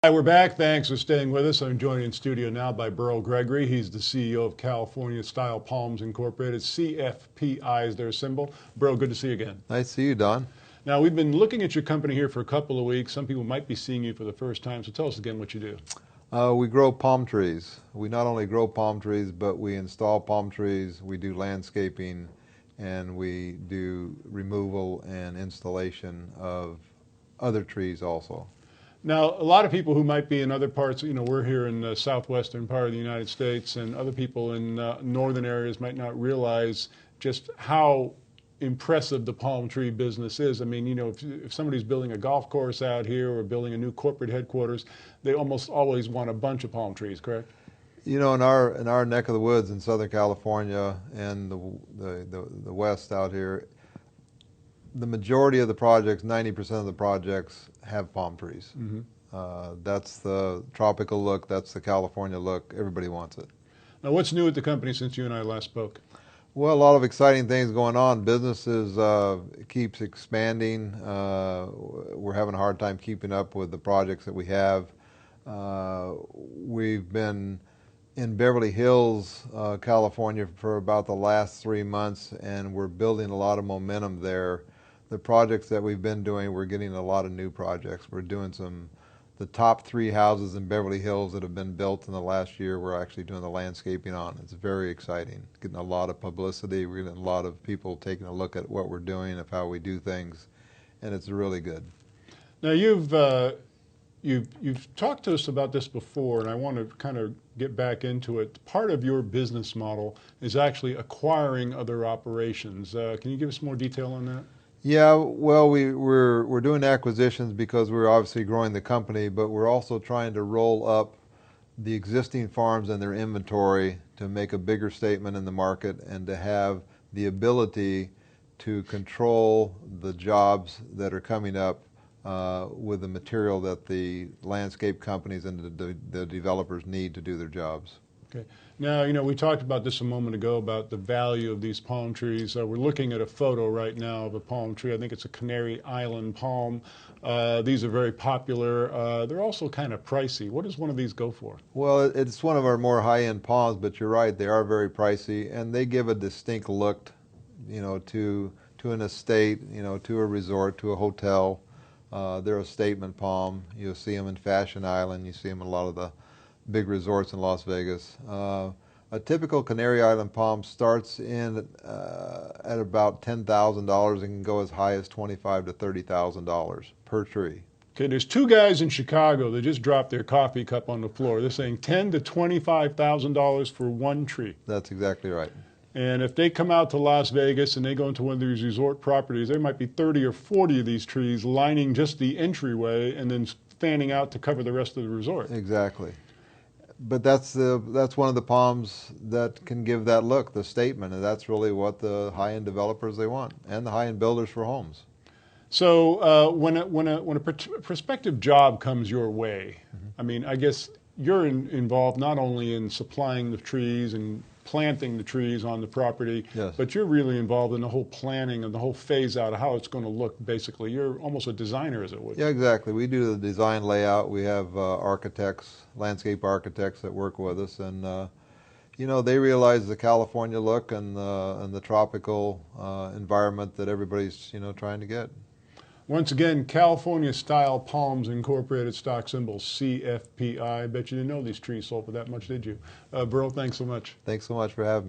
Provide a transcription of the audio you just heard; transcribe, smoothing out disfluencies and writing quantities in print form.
Hi, we're back. Thanks for staying with us. I'm joined in studio now by Burl Gregory. He's the CEO of California Style Palms Incorporated. CFPI is their symbol. Burl, good to see you again. Nice to see you, Don. Now, we've been looking at your company here for a couple of weeks. Some people might be seeing you for the first time, so tell us again what you do. We grow palm trees. We not only grow palm trees, but we install palm trees, we do landscaping, and we do removal and installation of other trees also. Now, a lot of people who might be in other parts, we're here in the southwestern part of the United States, and other people in northern areas might not realize just how impressive the palm tree business is. I mean, if somebody's building a golf course out here or building a new corporate headquarters, they almost always want a bunch of palm trees, correct? You know, in our neck of the woods in Southern California and the West out here, the majority of the projects, 90% of the projects, have palm trees. That's the tropical look, that's the California look. Everybody wants it. Now, what's new at the company since you and I last spoke? Well, a lot of exciting things going on. Businesses keeps expanding. We're having a hard time keeping up with the projects that we have. We've been in Beverly Hills, California for about the last 3 months, and we're building a lot of momentum there. The projects that we've been doing, we're getting a lot of new projects. We're doing the top 3 houses in Beverly Hills that have been built in the last year, we're actually doing the landscaping on. It's very exciting. Getting a lot of publicity. We're getting a lot of people taking a look at what we're doing, of how we do things, and it's really good. Now, you've talked to us about this before, and I want to kind of get back into it. Part of your business model is actually acquiring other operations. Can you give us more detail on that? Yeah, well, we're doing acquisitions because we're obviously growing the company, but we're also trying to roll up the existing farms and their inventory to make a bigger statement in the market and to have the ability to control the jobs that are coming up with the material that the landscape companies and the developers need to do their jobs. Okay. Now, we talked about this a moment ago about the value of these palm trees. We're looking at a photo right now of a palm tree. I think it's a Canary Island palm. These are very popular. They're also kind of pricey. What does one of these go for? Well, it's one of our more high-end palms, but you're right, they are very pricey, and they give a distinct look, to an estate, to a resort, to a hotel. They're a statement palm. You'll see them in Fashion Island. You see them in a lot of the big resorts in Las Vegas. A typical Canary Island palm starts in at about $10,000 and can go as high as $25,000 to $30,000 per tree. Okay, there's 2 guys in Chicago that just dropped their coffee cup on the floor. They're saying $10,000 to $25,000 for one tree. That's exactly right. And if they come out to Las Vegas and they go into one of these resort properties, there might be 30 or 40 of these trees lining just the entryway and then fanning out to cover the rest of the resort. Exactly. But that's one of the palms that can give that look, the statement, and that's really what the high-end developers they want, and the high-end builders for homes. So when a prospective job comes your way, I mean, I guess you're involved not only in supplying the trees and planting the trees on the property, yes, but you're really involved in the whole planning and the whole phase out of how it's going to look, basically. You're almost a designer, as it would. Yeah, exactly. We do the design layout. We have architects, landscape architects that work with us, and they realize the California look and the tropical environment that everybody's trying to get. Once again, California Style Palms Incorporated, stock symbol CFPI. I bet you didn't know these trees sold for that much, did you? Burl, thanks so much. Thanks so much for having me.